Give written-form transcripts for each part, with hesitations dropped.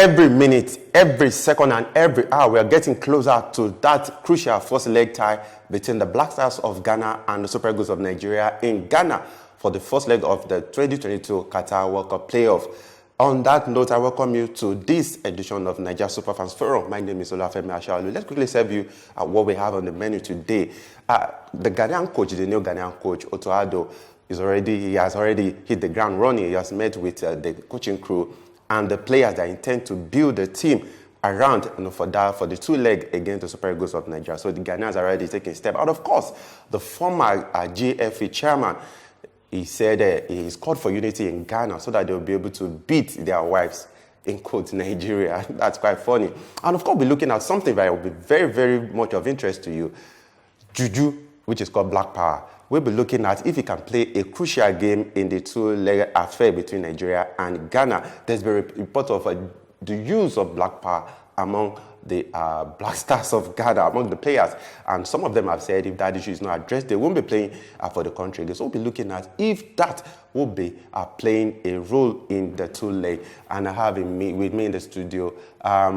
every minute, every second, and every hour, we are getting closer to that crucial first leg tie between the Black Stars of Ghana and the Super Eagles of Nigeria in Ghana for the first leg of the 2022 Qatar World Cup playoff. On that note, I welcome you to this edition of Nigeria Superfans Forum. My name is Olafemi Ashaolu. Let's quickly serve you what we have on the menu today. The Ghanaian coach, the new Ghanaian coach, Otto Addo, he has already hit the ground running. He has met with the coaching crew and the players that intend to build the team around for the two-leg against the Super Eagles of Nigeria. So the Ghanaians are already taking a step. And of course, the former GFA chairman, he said he's called for unity in Ghana so that they'll be able to beat their wives in quotes Nigeria. That's quite funny. And of course, we're looking at something that will be very, very much of interest to you. Juju, which is called Black Power. We'll be looking at if he can play a crucial game in the two-leg affair between Nigeria and Ghana. There's been a report of the use of Black Power among the Black Stars of Ghana, among the players. And some of them have said if that issue is not addressed, they won't be playing for the country. So we'll be looking at if that will be playing a role in the two-leg. And I have with me in the studio a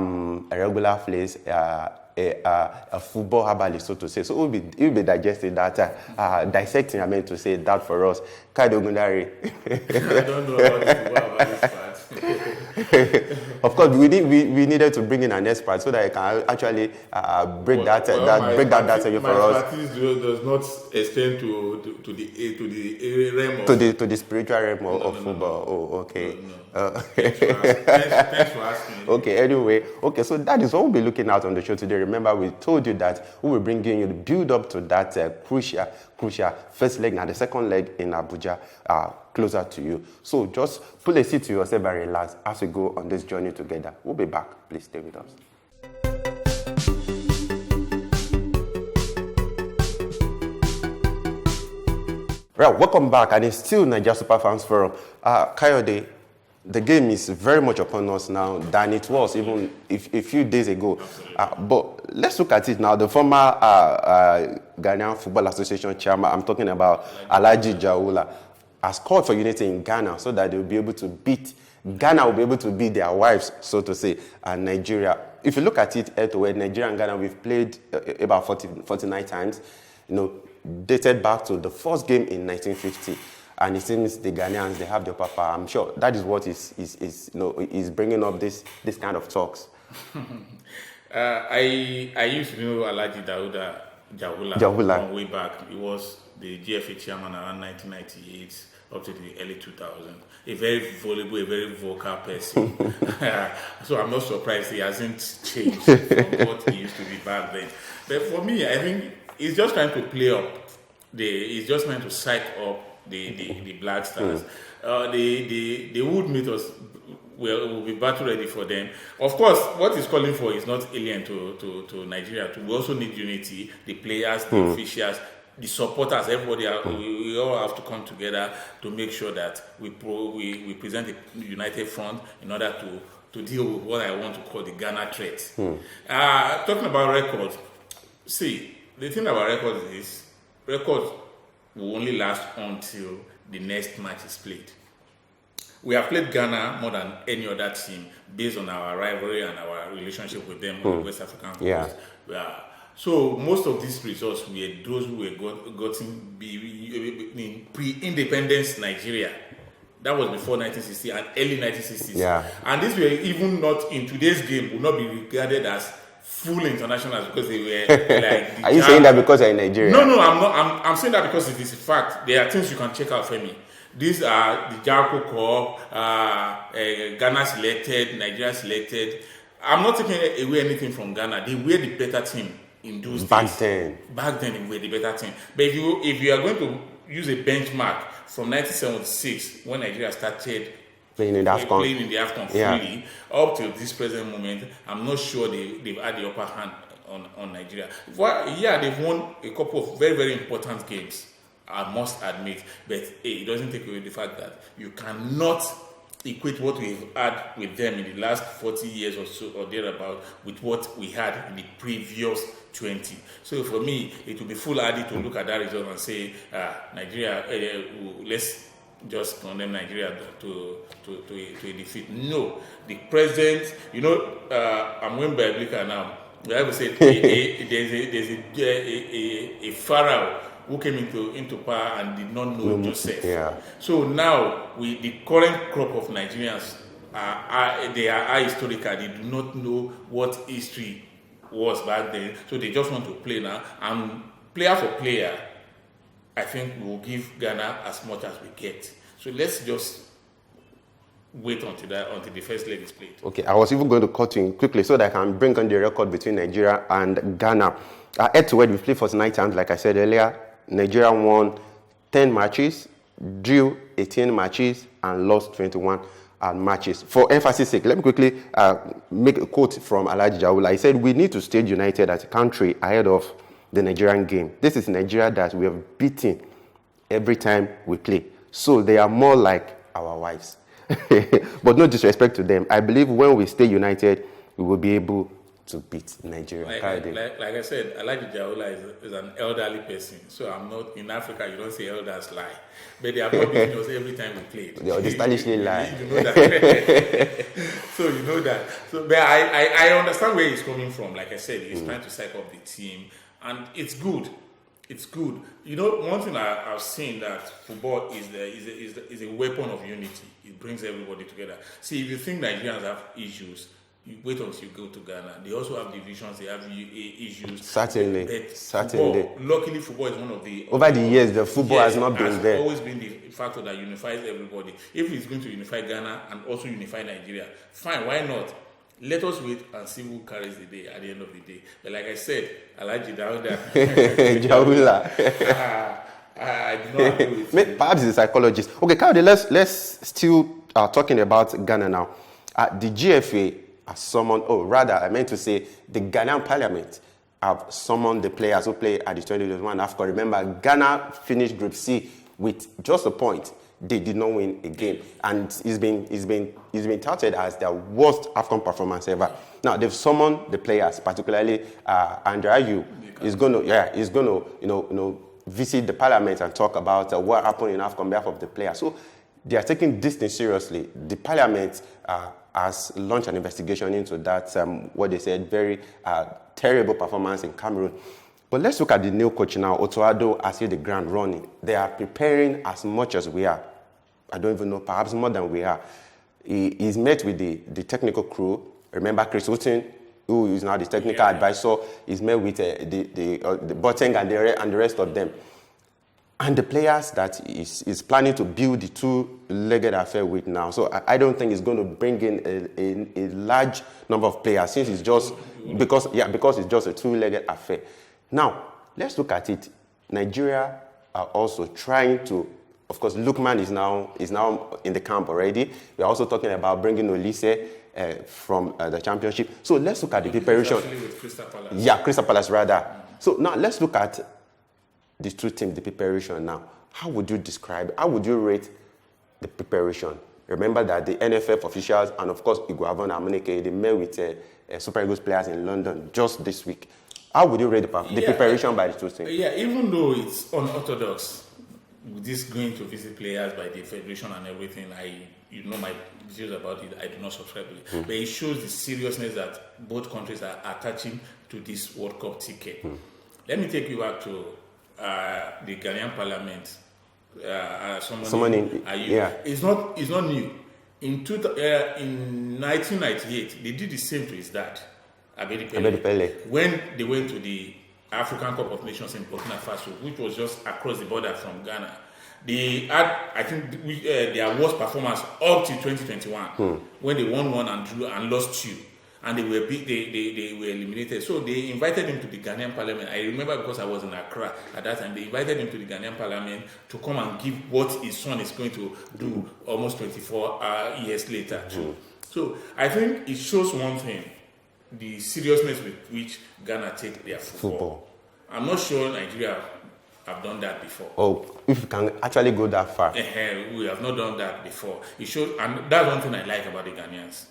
regular place, a football herbalist, so to say. So we'll be digesting that, dissecting, I meant to say that for us. Kaido Gundari. I don't know about this part. Of course, we needed to bring in an expert so that I can actually break that data for us. My expertise does not extend to the realm of to the spiritual realm of football. Oh, okay. No. Thanks for asking. Okay. Anyway, so that is what we'll be looking at on the show today. Remember, we told you that we will bring you the build up to that crucial first leg and the second leg in Abuja. Closer to you. So just pull a seat to yourself and relax as we go on this journey together. We'll be back. Please stay with us. Right, welcome back, and it's still Nigeria Superfans Forum. Kayode, the game is very much upon us now than it was even a few days ago. But let's look at it now. The former Ghanaian Football Association chairman, I'm talking about Alhaji Jaula, has called for unity in Ghana so that they'll be able to beat their wives, so to say, and Nigeria. If you look at it head-to-head, Nigeria and Ghana, we've played about 49 times, dated back to the first game in 1950. And it seems the Ghanaians, they have the upper. I'm sure that is what is bringing up this kind of talks. I used to know Alhaji Jawula from way back. He was the GFA chairman around 1998 up to the early 2000s. A very voluble, a very vocal person. So I'm not surprised he hasn't changed from what he used to be back then. But for me, I think he's just trying to play up. He's just trying to psych up the Black Stars. They would meet us. We'll be battle ready for them. Of course, what he's calling for is not alien to Nigeria. We also need unity. The players, the officials, the supporters, everybody. We all have to come together to make sure that we present a united front in order to deal with what I want to call the Ghana threat. Talking about records, see, the thing about records will only last until the next match is played. We have played Ghana more than any other team based on our rivalry and our relationship with them on the West African coast. So most of these results were those who were gotten in pre-independence Nigeria. That was before 1960 and early 1960s. Yeah. And these were even not in today's game would not be regarded as full internationals because they were like. Are you saying that because they're in Nigeria? No, I'm not. I'm saying that because it is a fact. There are things you can check out for me. These are the Jericho Cup, Ghana selected, Nigeria selected. I'm not taking away anything from Ghana. They were the better team in those days. Back then, they were the better team. But if you are going to use a benchmark from 1976, when Nigeria started playing in the AFCON fully, up to this present moment, I'm not sure they've had the upper hand on Nigeria. They've won a couple of very, very important games, I must admit, but it doesn't take away the fact that you cannot equate what we've had with them in the last 40 years or so or thereabout with what we had in the previous 20. So for me, it would be foolhardy to look at that result and say, Nigeria, let's just condemn Nigeria to a defeat. No, the president, I'm going biblical now. The Bible said there's a pharaoh who came into power and did not know Joseph. Yeah. So now the current crop of Nigerians they are ahistorical. They do not know what history was back then. So they just want to play now. And player for player, I think we'll give Ghana as much as we get. So let's just wait until the first leg is played. Okay, I was even going to cut in quickly so that I can bring on the record between Nigeria and Ghana. Head to head, we played 49 times, like I said earlier. Nigeria won 10 matches, drew 18 matches, and lost 21 matches. For emphasis sake, let me quickly make a quote from Alhaji Jaula. He said, "We need to stay united as a country ahead of the Nigerian game. This is Nigeria that we have beaten every time we play. So they are more like our wives." But no disrespect to them. I believe when we stay united, we will be able to beat Nigeria. Like I said, Alhaji Jaula is an elderly person. So I'm not in Africa. You don't say elders lie, but they are probably us every time we played. They stylishly lie. You know that. So you know that. So, but I understand where he's coming from. Like I said, he's trying to psych up the team, and it's good. It's good. One thing I've seen that football is a weapon of unity. It brings everybody together. See, if you think Nigerians have issues, you wait until you go to Ghana. They also have divisions. They have issues. Certainly. Luckily, football is one of the... Over the years, the football has not been there. It's always been the factor that unifies everybody. If it's going to unify Ghana and also unify Nigeria, fine, why not? Let us wait and see who carries the day at the end of the day. But like I said, Alhaji Jaula. I do not agree with you. Perhaps he's a psychologist. Okay, Kayode, let's still talking about Ghana now. The GFA has summoned, I meant to say the Ghanaian Parliament have summoned the players who play at the 2021 AFCON. Remember, Ghana finished Group C with just a point. They did not win a game, and it's been touted as their worst AFCON performance ever. Now they've summoned the players, particularly Andre Ayew is going to visit the Parliament and talk about what happened in AFCON on behalf of the players. So they are taking this thing seriously. The Parliament has launched an investigation into that what they said very terrible performance in Cameroon. But let's look at the new coach now. Otoado has hit the ground running. They are preparing as much as we are. I don't even know, perhaps more than we are. He's met with the technical crew. Remember Chris Houghton, who is now the technical advisor. He's met with the Boateng and the rest of them. And the players that is planning to build the two-legged affair with now. So I don't think it's going to bring in a large number of players since it's just because it's just a two-legged affair. Now, let's look at it. Nigeria are also trying to, of course, Lookman is now in the camp already. We're also talking about bringing Olise from the championship. So let's look at the preparation. With Crystal Palace. Yeah, Crystal Palace rather. So now let's look at these two teams, the preparation now. How would you rate the preparation? Remember that the NFF officials and, of course, Iguavon Amuneke, they met with Super Eagles players in London just this week. How would you rate the preparation by the two teams? Yeah, even though it's unorthodox, this going to visit players by the federation and everything, my views about it, I do not subscribe to it. But it shows the seriousness that both countries are attaching to this World Cup ticket. Let me take you back to the Ghanaian Parliament. It's not new. In 1998, they did the same to his dad. Abedi when they went to the African Cup of Nations in Burkina Faso, which was just across the border from Ghana, they had, I think, their worst performance up to 2021 when they won one and drew and lost two, and they were eliminated. So they invited him to the Ghanaian Parliament. I remember because I was in Accra at that time. They invited him to the Ghanaian Parliament to come and give what his son is going to do almost 24 years later too. So I think it shows one thing: the seriousness with which Ghana take their football. I'm not sure Nigeria have done that before. Oh, if you can actually go that far. We have not done that before. It shows, and that's one thing I like about the Ghanaians.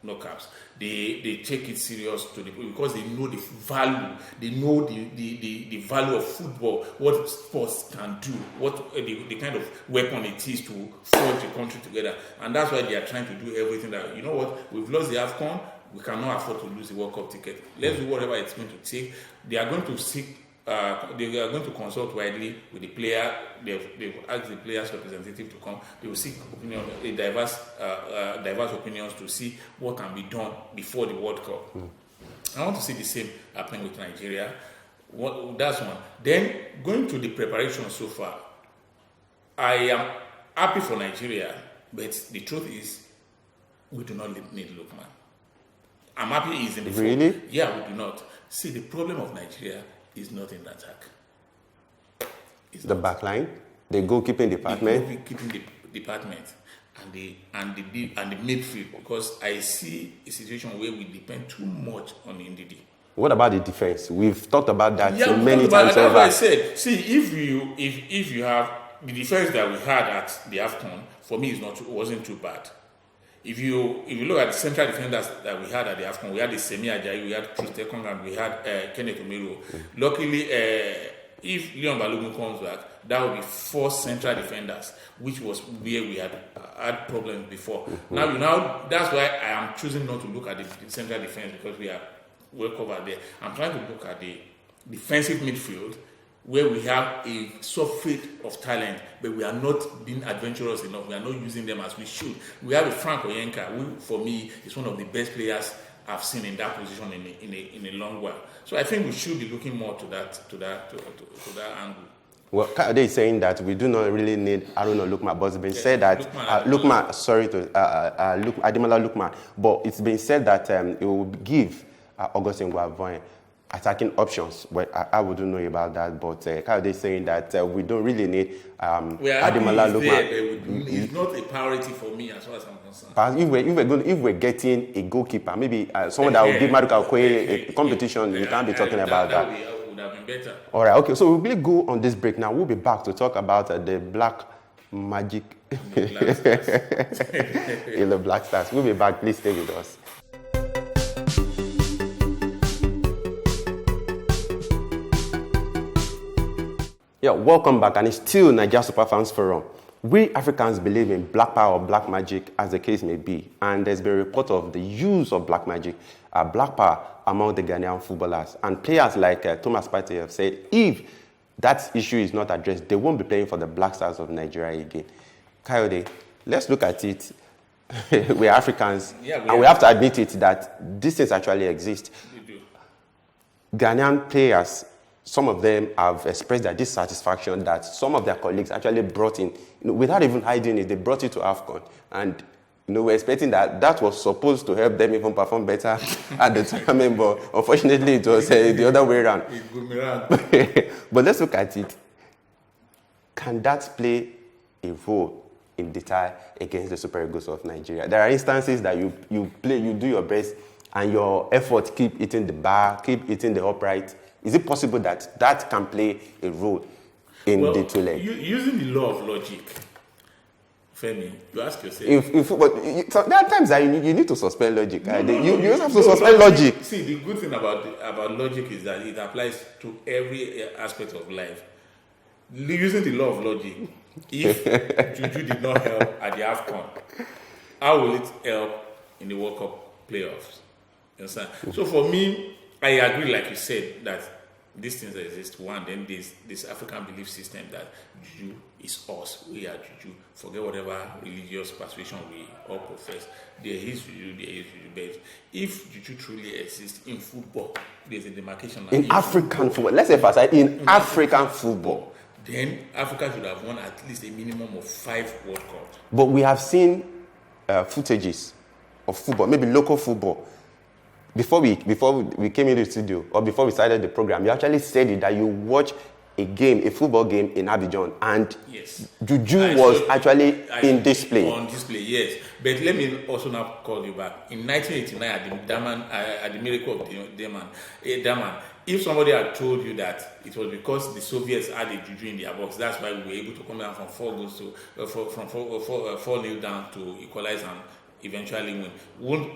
no caps. They take it serious because they know the value. They know the value of football, what sports can do, what the kind of weapon it is to forge the country together, and that's why they are trying to do everything that, you know what, we've lost the AFCON, we cannot afford to lose the World Cup ticket. Let's do whatever it's going to take. They are going to seek. They are going to consult widely with the player. They've asked the players' representative to come. They will seek diverse opinions to see what can be done before the World Cup. I want to see the same happening with Nigeria. That's one. Then going to the preparation so far, I am happy for Nigeria, but the truth is, we do not need Lookman. I'm happy he's in the field. Really? Yeah, we do not. See, the problem of Nigeria is not in the attack. It's the back line, the goalkeeping department, the goalkeeping department, and the midfield, because I see a situation where we depend too much on Ndidi. What about the defense? We've talked about that many That's times over. what I said. See, if you have the defense that we had at the AFCON, for me, wasn't too bad. If you look at the central defenders that we had at the AFCON, we had the Semi Ajayi, we had Chris Tekong, and we had Kenneth Omero. Luckily, if Leon Balogun comes back, that will be 4 central defenders, which was where we had problems before. Now that's why I am choosing not to look at the central defense, because we are well covered there. I'm trying to look at the defensive midfield, where we have a surfeit of talent, but we are not being adventurous enough. We are not using them as we should. We have a Frank Oyenka, who, for me, is one of the best players I've seen in that position in a long while. So I think we should be looking more to that angle. Well, Kayode is saying that we do not really need Ademola Lookman, but it's been said that Ademola Lookman, but it's been said that it will give Augustin Guavoin attacking options. Well, I wouldn't know about that, but Kayode is saying that we don't really need Ademola Lookman. It's not a priority for me as far as I'm concerned. If we're getting a goalkeeper, maybe someone that will give Maduka Okoye a competition, we can't be talking about that. Would have been better. All right, okay, so we'll go on this break now. We'll be back to talk about the black magic in the Black Stars. We'll be back. Please stay with us. Yeah, welcome back, and it's still Nigeria Superfans Forum. We Africans believe in black power or black magic, as the case may be, and there's been a report of the use of black magic, black power among the Ghanaian footballers. And players like Thomas Partey have said if that issue is not addressed, they won't be playing for the Black Stars of Nigeria again. Kayode, let's look at it. We're Africans, and we have to admit it that these things actually exist. Ghanaian players, some of them have expressed their dissatisfaction that some of their colleagues actually brought in, without even hiding it, they brought it to AFCON. And we're expecting that was supposed to help them even perform better at the tournament, but unfortunately it was the other way around. But let's look at it. Can that play a role in the tie against the Super Eagles of Nigeria? There are instances that you do your best, and your effort keep hitting the bar, keep hitting the upright. Is it possible that can play a role in the two legs? Using the law of logic, Femi, you ask yourself. So there are times that you need to suspend logic. You have to suspend logic. See, the good thing about logic is that it applies to every aspect of life. Using the law of logic, if Juju did not help at the AFCON, how will it help in the World Cup playoffs? You understand? So for me, I agree, like you said, that these things exist. One, then this African belief system that Juju is us, we are Juju. Forget whatever religious persuasion we all profess. There is Juju, but if Juju truly exists in football, there's a demarcation. In African football, let's emphasize, in African football, then Africa should have won at least a minimum of 5 World Cups. But we have seen footages of football, maybe local football. Before we came into the studio, or before we started the program, you actually said it that you watch a football game in Abidjan, and yes, Juju was actually in display. On display, yes. But let me also now call you back. In 1989, at the Miracle of Daman, if somebody had told you that it was because the Soviets had a Juju in their box, that's why we were able to come down from 4 goals to 4-0 down to equalize and eventually win.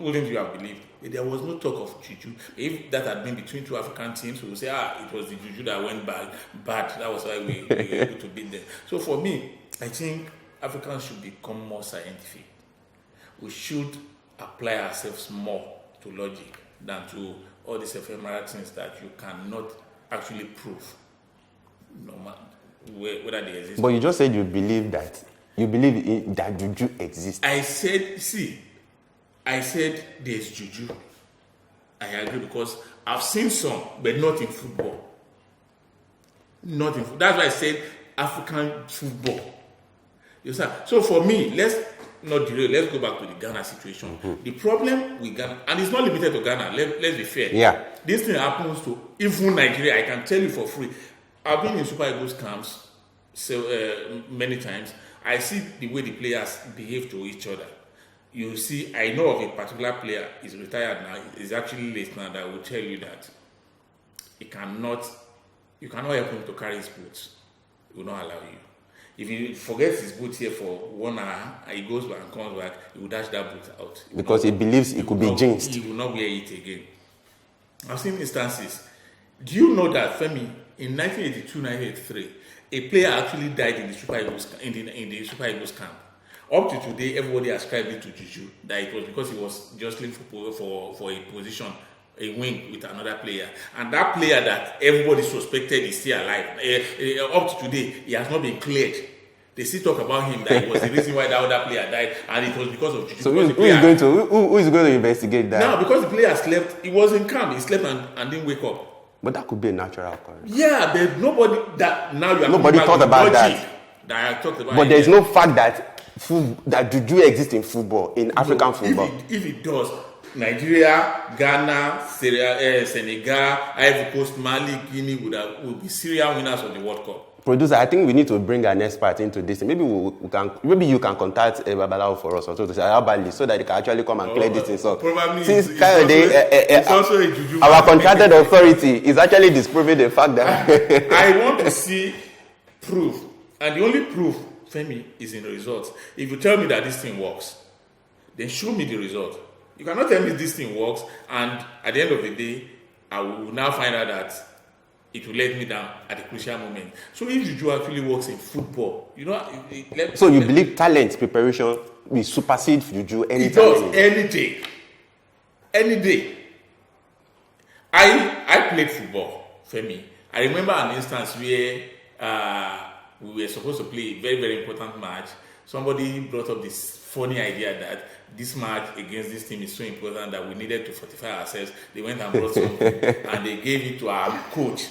Wouldn't you have believed? There was no talk of Juju. If that had been between two African teams, we would say, it was the Juju that went bad. That was why we were able to beat them. So for me, I think Africans should become more scientific. We should apply ourselves more to logic than to all these ephemeral things that you cannot actually prove, no matter whether they exist. But you just said you believe that Juju exists. I said there's Juju. I agree, because I've seen some, but not in football. That's why I said African football. You see? So for me, let's not derail. Let's go back to the Ghana situation. Mm-hmm. The problem with Ghana, and it's not limited to Ghana. Let's be fair. Yeah. This thing happens to even Nigeria. I can tell you for free. I've been in Super Eagles camps many times. I see the way the players behave to each other. You see, I know of a particular player, he's retired now, he's actually late now, that will tell you that you cannot help him to carry his boots. He will not allow you. If he forgets his boots here for 1 hour and he goes back and comes back, he will dash that boot out. Because he believes it could be jinxed. He will not wear it again. I've seen instances. Do you know that, Femi, in 1982-1983, a player actually died in the Super Eagles camp? Up to today, everybody ascribed it to Juju, that it was because he was jostling for a position, a wing with another player. And that player that everybody suspected is still alive. Up to today, he has not been cleared. They still talk about him, that it was the reason why that other player died, and it was because of Juju. So who is going to investigate that? Now, because the player slept, he was in camp, he slept and didn't wake up. But that could be a natural occurrence. Yeah, there's nobody that now you are nobody thought about that. I talked about. But there's no fact that Juju exists in football, in African football. If it does, Nigeria, Ghana, Senegal, Ivory Coast, Mali, Guinea would be serial winners of the World Cup. Producer, I think we need to bring an expert into this. Maybe you can contact Babalawo for us, or so to say, so that they can actually come and clear this thing. So, probably since it's also a Juju. Our contracted authority is actually disproving the fact that I want to see proof, and the only proof, Femi, is in the results. If you tell me that this thing works, then show me the result. You cannot tell me this thing works, and at the end of the day, I will now find out that it will let me down at a crucial moment. So if Juju actually works in football, so you believe talent preparation will supersede Juju anytime? It does, any day. I played football, Femi. I remember an instance where we were supposed to play a very, very important match. Somebody brought up this funny idea that this match against this team is so important that we needed to fortify ourselves. They went and brought something and they gave it to our coach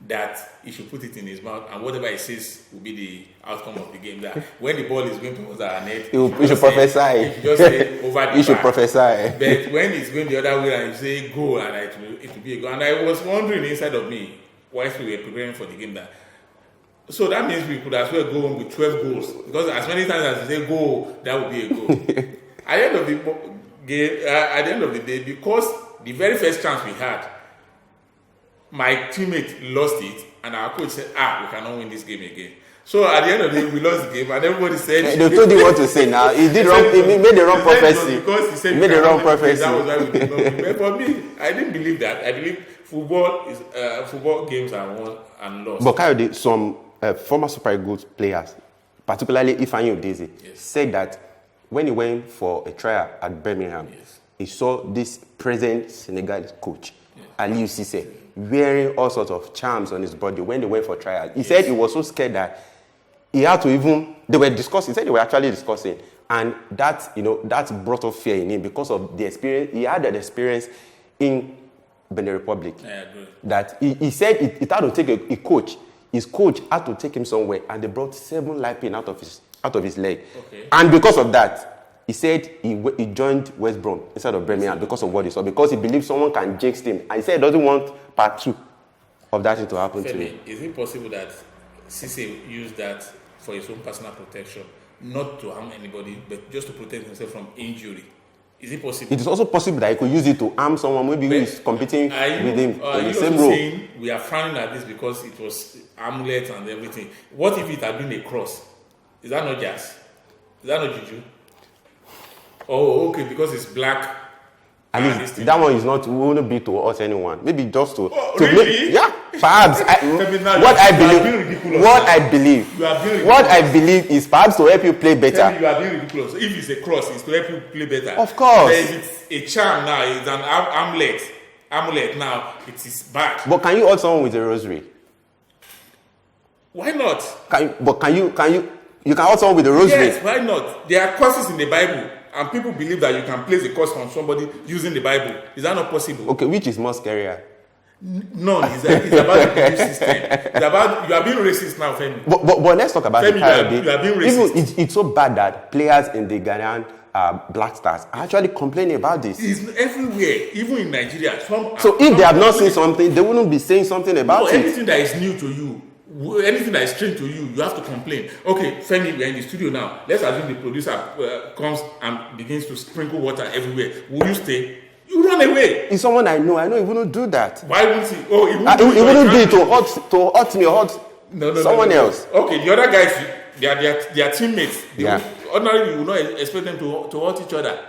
that he should put it in his mouth, and whatever he says will be the outcome of the game. That when the ball is going towards our net, you should prophesy. He just say over the you should prophesy. But when it's going the other way and you say goal, and it will be a goal. And I was wondering inside of me, whilst we were preparing for the game, that so that means we could as well go on with 12 goals, because as many times as you say goal, that would be a goal. At the end of the game, at the end of the day, because the very first chance we had, my teammate lost it, and our coach said, we cannot win this game again. So at the end of the day, we lost the game, and everybody said... They told you what to say now. He did wrong. He made the wrong prophecy. Because he said... He made the wrong prophecy. That was why we did not win. But for me, I didn't believe that. I believe football games are won and lost. But Kayode, some former Super Eagles players, particularly Ifeanyi Udeze, said that when he went for a trial at Birmingham, he saw this present Senegalese coach, Aliou Cisse, wearing all sorts of charms on his body when they went for trial. He said he was so scared that he had to they were discussing, he said they were actually discussing, and that brought up fear in him because of the experience. He had an experience in Benin Republic. I agree. That he said it had to take a coach. His coach had to take him somewhere, and they brought 7 live pin out of his leg. Okay. And because of that, he said he joined West Brom instead of Birmingham because of what he saw, because he believed someone can jinx him. And he said he doesn't want part 2 of that thing to happen to him. Is it possible that Cisse used that for his own personal protection, not to harm anybody, but just to protect himself from injury? Is it possible? It is also possible that he could use it to harm someone, maybe who is competing with him in the same role. Saying we are frowning at this because it was amulet and everything. What if it had been a cross? Is that not jazz? Is that not Juju? Oh, okay, because it's black. At least that one is not won't be to us anyone. Maybe just to really? Yeah, perhaps. What I believe is perhaps to help you play better. You are being ridiculous. If it's a cross, it's to help you play better. Of course. If it's a charm now, it's an amulet now, it is bad. But can you hold someone with a rosary? Why not? Can you hold someone with a rosary? Yes, why not? There are curses in the Bible. And people believe that you can place a curse on somebody using the Bible. Is that not possible? Okay, which is more scarier? None. It's about the belief system. It's about, you are being racist now, Femi. But let's talk about Femi, the you are being racist. Even it's so bad that players in the Ghanaian Black Stars are actually complaining about this. It's everywhere, even in Nigeria. So if they have not seen something, they wouldn't be saying something about it. Anything that is new to you, anything that is strange to you, you have to complain. Okay, Femi, we're in the studio now. Let's assume the producer comes and begins to sprinkle water everywhere. Will you stay? You run away. It's someone I know he wouldn't do that. Why wouldn't he? Oh, he wouldn't be to hurt me or hurt someone else. Okay, the other guys, they are teammates. Ordinarily, you will not expect them to hurt each other.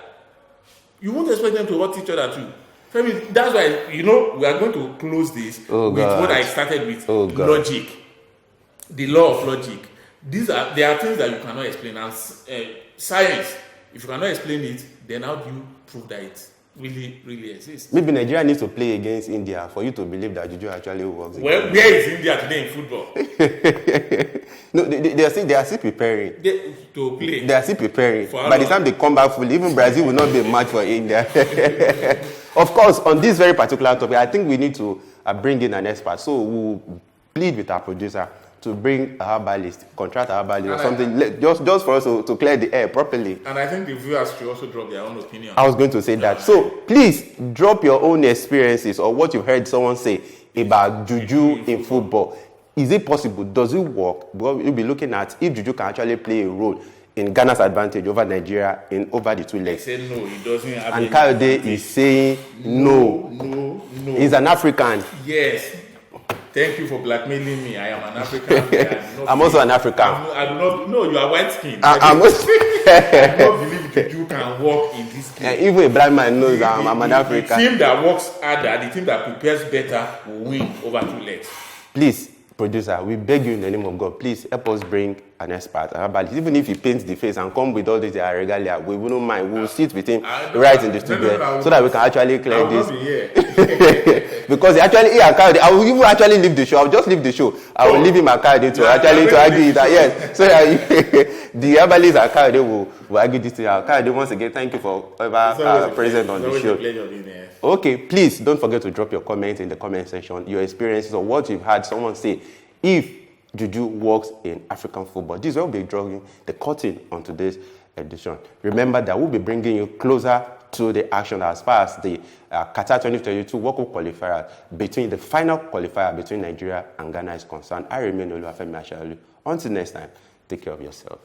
You won't expect them to hurt each other too. Femi, that's why, we are going to close this with what I started with, logic. The law of logic. There are things that you cannot explain. And science, if you cannot explain it, then how do you prove that it really, really exists? Maybe Nigeria needs to play against India for you to believe that Juju actually works. Well, where is India today in football? No, they are still preparing. To play. They are still preparing. By the time they come back fully, even Brazil will not be a match for India. Of course, on this very particular topic, I think we need to bring in an expert. So we'll plead with our producer to bring a herbalist, contract a herbalist or something, just for us to clear the air properly. And I think the viewers should also drop their own opinion. I was going to say that. So please drop your own experiences or what you've heard someone say about Juju in football. Is it possible? Does it work? Well, we'll be looking at if Juju can actually play a role in Ghana's advantage over Nigeria over the two legs. I said no, he doesn't have. And Kayode is saying no. He's an African. Yes. Thank you for blackmailing me. I am an African. I'm also an African. I do not. No, you are white skinned. I do not believe Juju can work in this game. Even a blind man knows I'm an African. The team that works harder, the team that prepares better, will win over two legs. Please, producer, we beg you in the name of God, please help us bring an expert. Even if he paints the face and come with all this regalia, we wouldn't mind. We will sit with him right in the studio so that we can actually clear this. Because I will even actually leave the show. I will just leave the show. I will leave him Akade to argue that. Yes. So the herbalist Akade will argue this to you. Akade, once again, thank you for ever present on the show. Okay, please don't forget to drop your comments in the comment section, your experiences or what you've had someone say. If Juju works in African football, this will be drawing the curtain on today's edition. Remember that we'll be bringing you closer to the action as far as the Qatar 2022 World Cup qualifier the final qualifier between Nigeria and Ghana is concerned. I remain Oluwafemi Ashaolu. Until next time, take care of yourself.